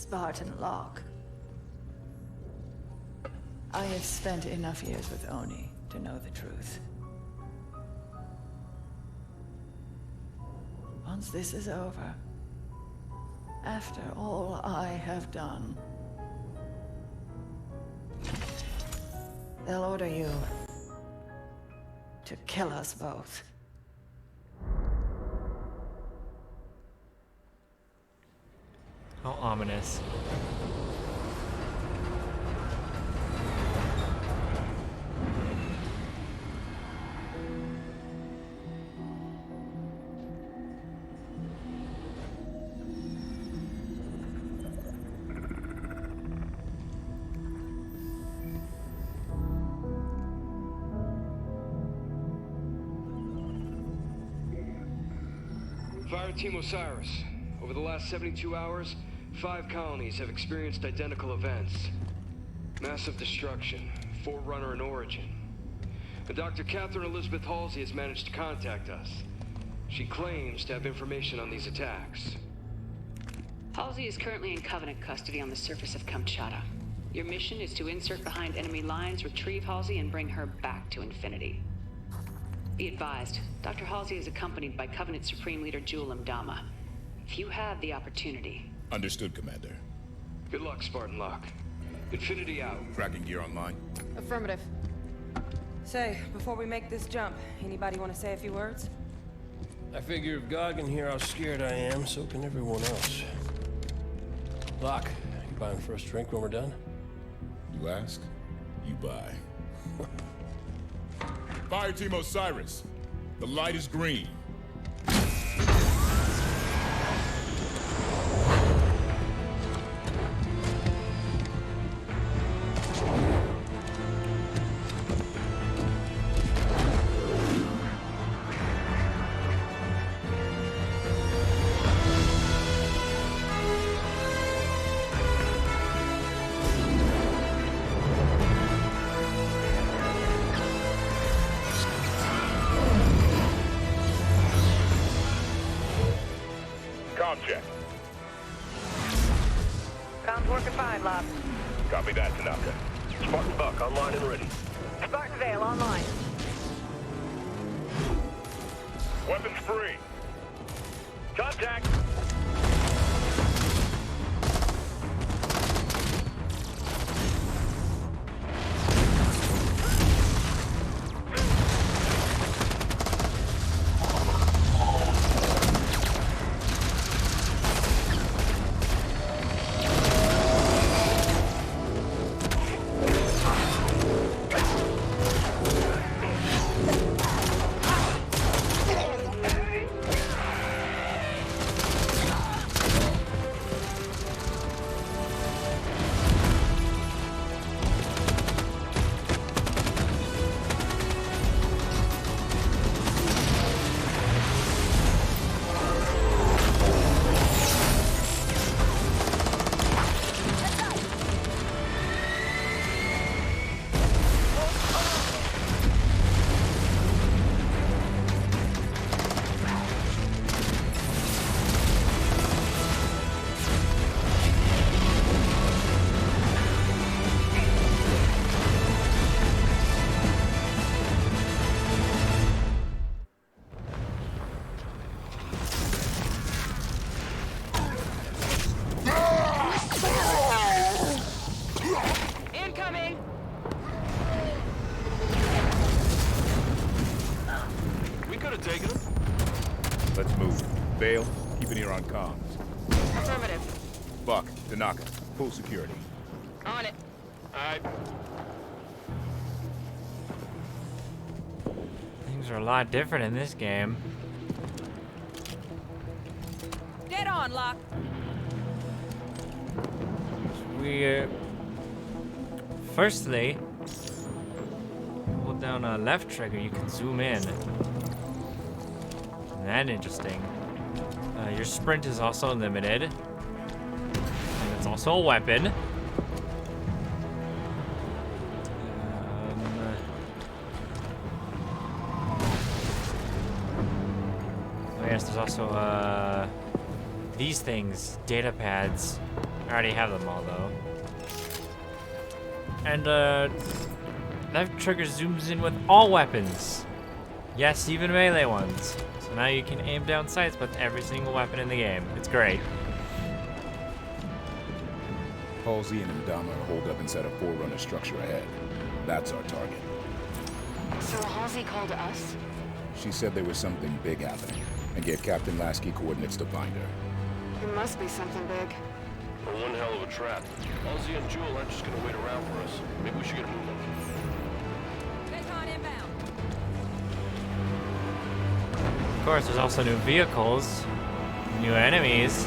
Spartan Locke. I have spent enough years with Oni to know the truth. Once this is over, after all I have done, they'll order you to kill us both. How ominous. Fire Team Osiris. Over the last 72 hours, 5 colonies have experienced identical events. Massive destruction, Forerunner in origin. And Dr. Catherine Elizabeth Halsey has managed to contact us. She claims to have information on these attacks. Halsey is currently in Covenant custody on the surface of Kamchatka. Your mission is to insert behind enemy lines, retrieve Halsey, and bring her back to Infinity. Be advised, Dr. Halsey is accompanied by Covenant Supreme Leader Jul 'Mdama. If you have the opportunity... Understood, Commander. Good luck, Spartan Locke. Infinity out. Tracking gear online. Affirmative. Say, before we make this jump, anybody want to say a few words? I figure if God can hear how scared I am, so can everyone else. Locke, you buying the first drink when we're done? You ask, you buy. Fire Team Osiris. The light is green. Check. Comms working fine, Locke. Copy that, Tanaka. Spartan Buck online and ready. Spartan Vale online. Weapons free. Contact. Let's move. Vale, keep an ear on comms. Affirmative. Buck, Tanaka, full security. On it. Alright. Things are a lot different in this game. Dead on, Locke. We, firstly, hold down left trigger, you can zoom in. Isn't that interesting? Your sprint is also limited. And it's also a weapon. Oh yes, there's also these things, data pads. I already have them all though. And that trigger zooms in with all weapons. Yes, even melee ones. So now you can aim down sights with every single weapon in the game. It's great. Halsey and Ndama are holed up inside a Forerunner structure ahead. That's our target. So Halsey called us? She said there was something big happening, and gave Captain Lasky coordinates to find her. It must be something big. We're one hell of a trap. Halsey and Jewel aren't just gonna wait around for us. Maybe we should get moving. Recon inbound. Of course, there's also new vehicles, new enemies.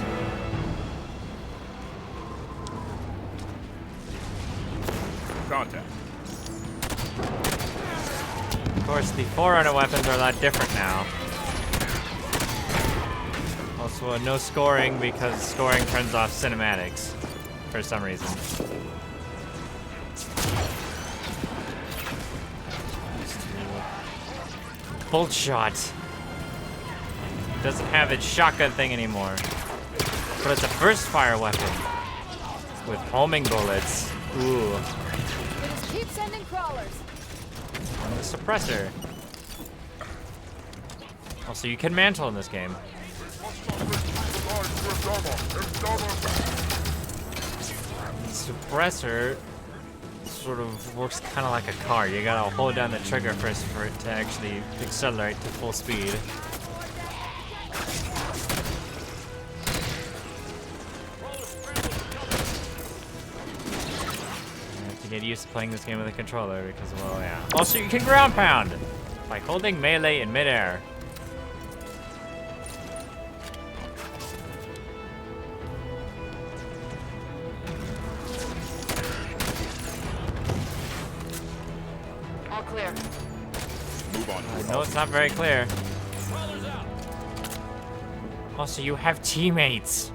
Contact. Of course, the Forerunner weapons are a lot different now. Also, no scoring because scoring turns off cinematics for some reason. Bolt shot. Doesn't have its shotgun thing anymore. But it's a burst fire weapon with homing bullets. Ooh. Just keep sending crawlers. And the suppressor. Also, you can mantle in this game. Suppressor sort of works kind of like a car. You gotta hold down the trigger first for it to actually accelerate to full speed. You have to get used to playing this game with a controller because, well, yeah. Also, you can ground pound by holding melee in midair. Clear. Move on. No, it's not very clear. Also, you have teammates.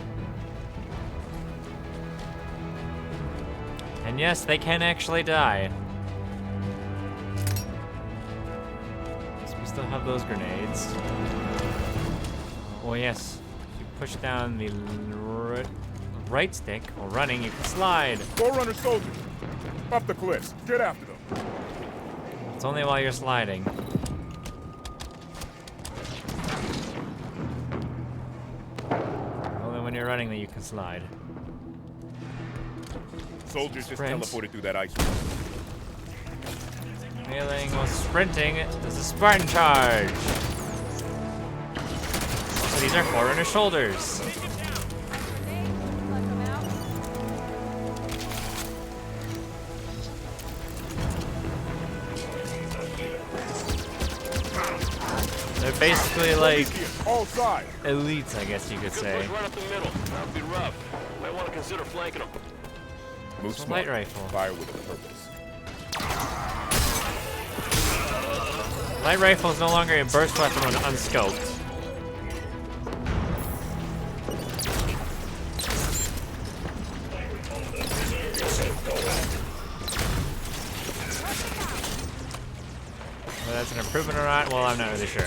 And yes, they can actually die. So we still have those grenades. Oh yes, if you push down the right stick while running, you can slide. Forerunner soldiers! Up the cliffs. Get after them. It's only while you're sliding. Only when you're running that you can slide. Soldiers just Sprint. teleported through that ice wall. Meleeing while sprinting is a Spartan charge. So these are Forerunner shoulders. They're basically like All sides. elites, I guess you could Good say. push right up the middle. That would be rough. Might want to consider flanking them. Move It's a smart. light rifle. Fire with a purpose. Light rifle is no longer a burst weapon when unscoped. Whether that's an improvement or not, well, I'm not really sure.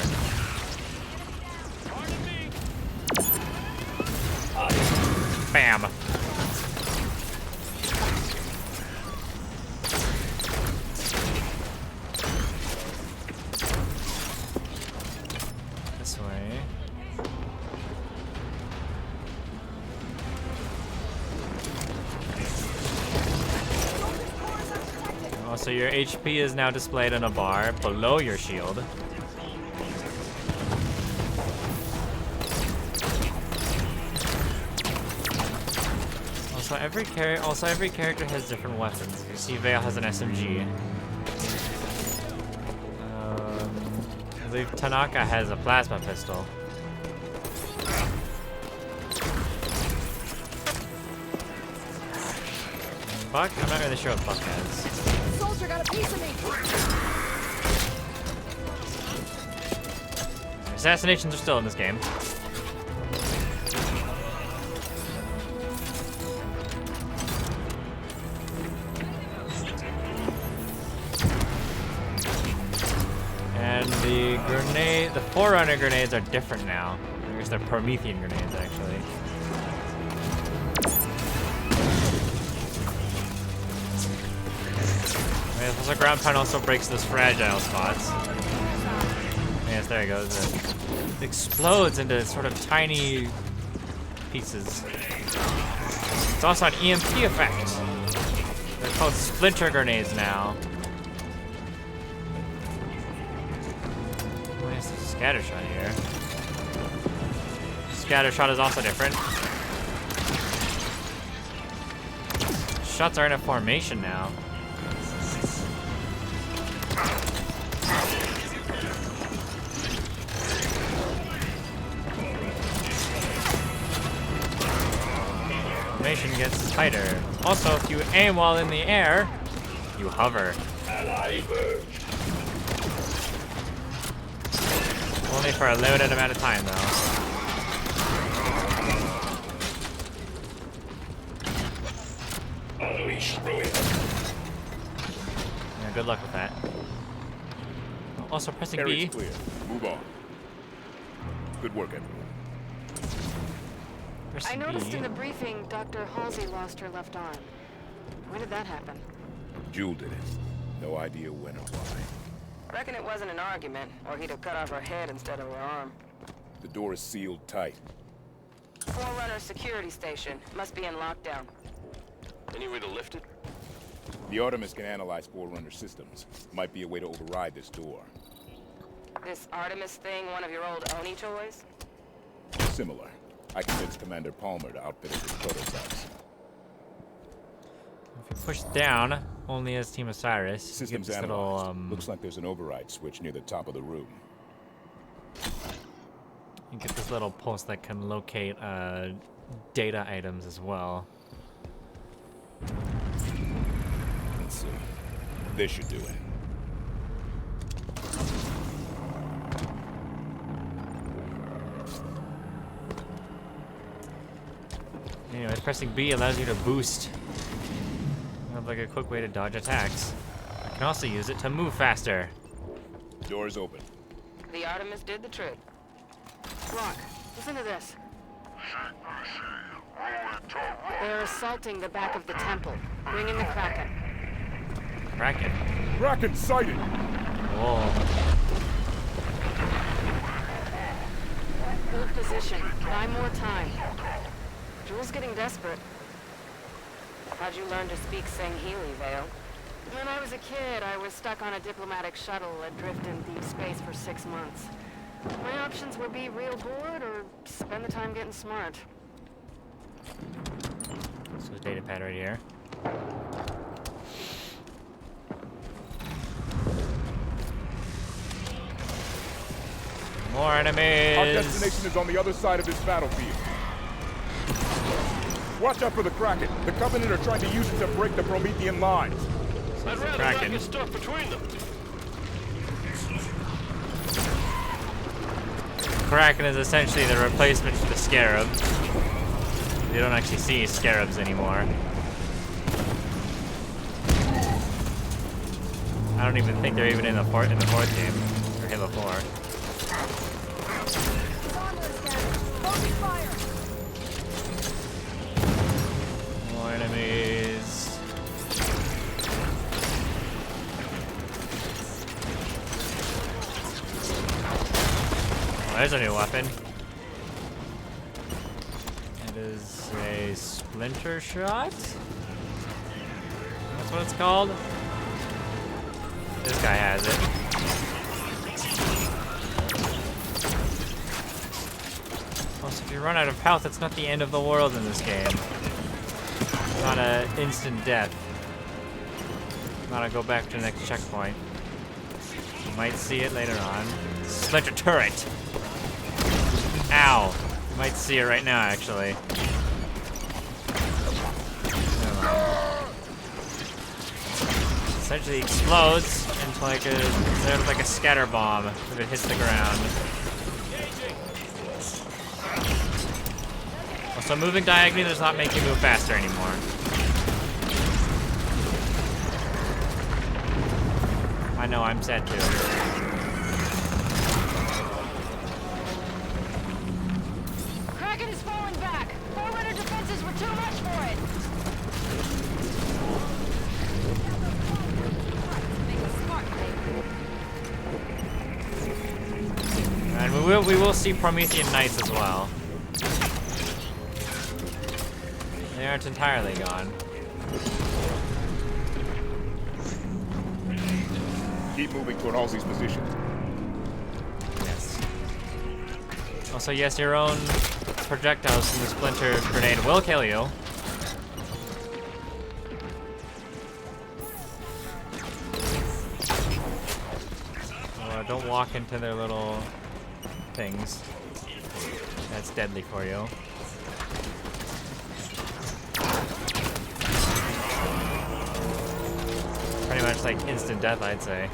Bam. This way. Also, your HP is now displayed on a bar below your shield. Also, every character has different weapons. You see, Vale has an SMG. I believe Tanaka has a plasma pistol. Buck? I'm not really sure what Buck has. Soldier got a piece of me. Assassinations are still in this game. And the Forerunner grenades are different now. I guess they're Promethean grenades, actually. Also, ground pound also breaks those fragile spots. Yes, there it goes. It explodes into sort of tiny pieces. It's also an EMP effect. They're called splinter grenades now. Oh, yes, there's a scatter shot here. Scatter shot is also different. Shots are in a formation now. Formation gets tighter. Also, if you aim while in the air, you hover. Only for a limited amount of time, though. Yeah, good luck with that. Also, pressing B. Area's clear. Move on. Good work, everyone. I noticed in the briefing Dr. Halsey lost her left arm. When did that happen? Jewel did it. No idea when or why. Reckon it wasn't an argument, or he'd have cut off her head instead of her arm. The door is sealed tight. Forerunner security station. Must be in lockdown. Any way to lift it? The Artemis can analyze Forerunner systems. Might be a way to override this door. This Artemis thing one of your old Oni toys? Similar. I convinced Commander Palmer to outfit it with prototypes. If you push down, only as Team Osiris, you get Systems this analyzed. little, Looks like there's an override switch near the top of the room. you get this little pulse that can locate data items as well. Let's see. This should do it. Anyway, pressing B allows you to boost. Kind of like a quick way to dodge attacks. I can also use it to move faster. Door's open. The Artemis did the trick. Rock, listen to this. They're assaulting the back of the temple. Bring in the Kraken. Kraken. Kraken sighted! Whoa. Hold position. Buy more time. Jewel's getting desperate. How'd you learn to speak Sangheili, Vale? When I was a kid, I was stuck on a diplomatic shuttle adrift in deep space for 6 months. My options were be real bored or spend the time getting smart. So data pad right here. More enemies! Our destination is on the other side of this battlefield. Watch out for the Kraken. The Covenant are trying to use it to break the Promethean lines. I'd rather Kraken. not get stuck between them. Kraken is essentially the replacement for the Scarab. You don't actually see Scarabs anymore. I don't even think they're even in the fourth game or Halo 4. More enemies. Oh, there's a new weapon. It is a splinter shot? That's what it's called? This guy has it. Also, if you run out of health, it's not the end of the world in this game. It's not an instant death. Gotta go back to the next checkpoint. You might see it later on. Splinter turret! Ow! You might see it right now, actually. Never mind. Essentially explodes into like a sort of like a scatter bomb if it hits the ground. Also, moving diagonally does not make you move faster anymore. I know, I'm sad too. Kraken is falling back. Forerunner defenses were too much for it. we will see Promethean Knights as well. They aren't entirely gone. Keep moving toward Halsey's position. Yes. Also, yes, your own projectiles from the Splinter grenade will kill you. Don't walk into their little things. That's deadly for you. Pretty much like instant death, I'd say.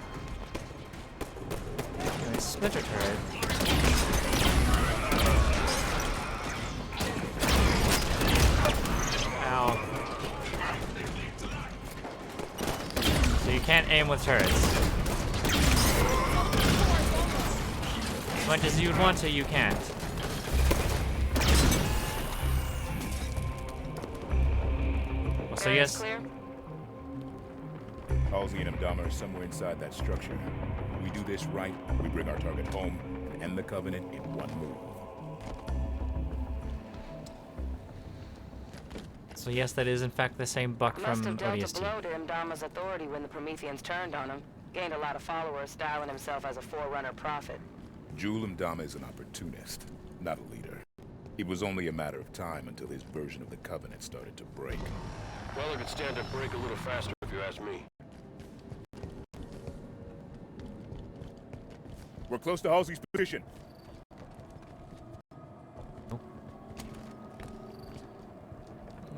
Nice Splinter turret. Ow. So you can't aim with turrets. As much as you'd want to, you can't. So yes. Clear? Halsey and Amdama are somewhere inside that structure. We do this right, we bring our target home and end the Covenant in one move. So yes, that is in fact the same buck Must from have dealt a ODST. blow to Imdama's authority when the Prometheans turned on him. Gained a lot of followers, styling himself as a Forerunner prophet. Jul Mdama is an opportunist, not a leader. It was only a matter of time until his version of the Covenant started to break. Well, it could stand to break a little faster if you ask me. We're close to Halsey's position.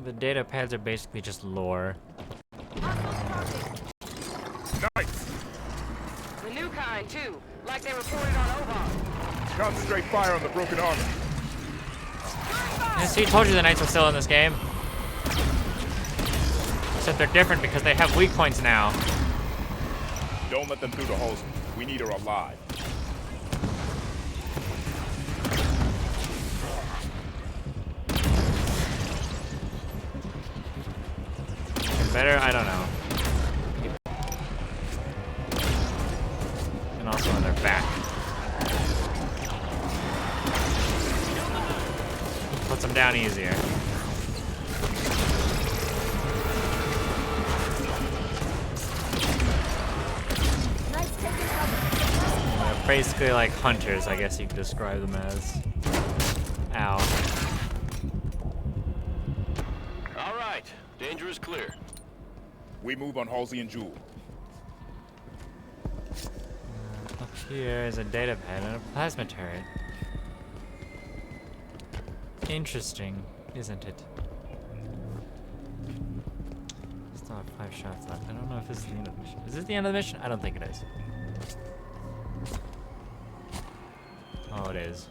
The data pads are basically just lore. Nice! The new kind, too. Like they reported on Oban. Concentrate fire on the broken armor. Yeah, see, told you the Knights were still in this game. Except they're different because they have weak points now. Don't let them through to Halsey. We need her alive. Better? I don't know. And also on their back. Puts them down easier. They're basically like hunters, I guess you could describe them as. Ow. All right, danger is clear. We move on Halsey and Jul. Up here is a data pad and a plasma turret. Interesting, isn't it? Still have 5 shots left. I don't know if this is the end of the mission. Is this the end of the mission? I don't think it is. Oh, it is.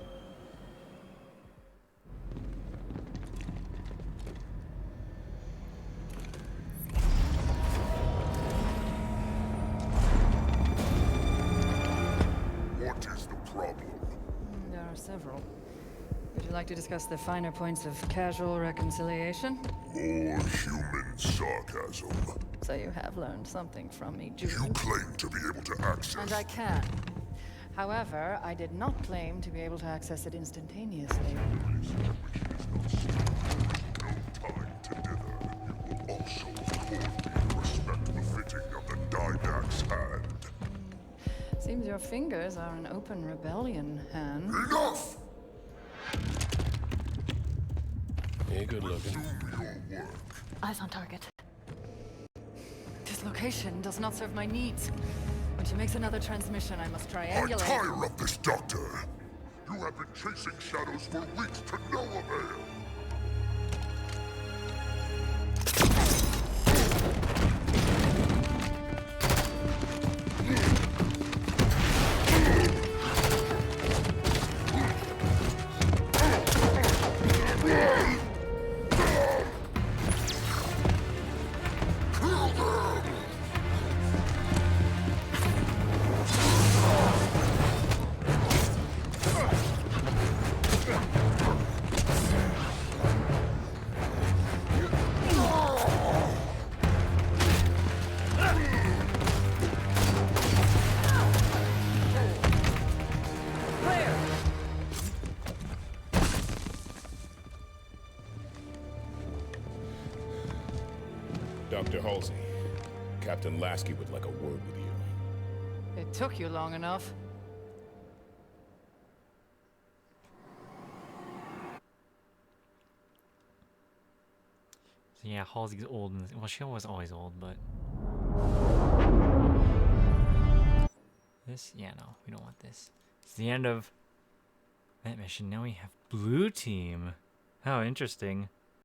What is the problem? There are several. Would you like to discuss the finer points of casual reconciliation? More human sarcasm. So you have learned something from me, You Julie. claim to be able to access... And I can. However, I did not claim to be able to access it instantaneously. No time to dither. You will also afford me respect befitting of the Dynax hand. Seems your fingers are an open rebellion, Han. Enough! Yeah, good looking. Do your work. Eyes on target. This location does not serve my needs. When she makes another transmission, I must I triangulate. tire of this, Doctor. You have been chasing shadows for weeks to no avail. Dr. Halsey, Captain Lasky would like a word with you. It took you long enough. So yeah, Halsey's old. Well, she was always old, but this, yeah, no, we don't want this. It's the end of that mission. Now we have blue team. Oh, interesting.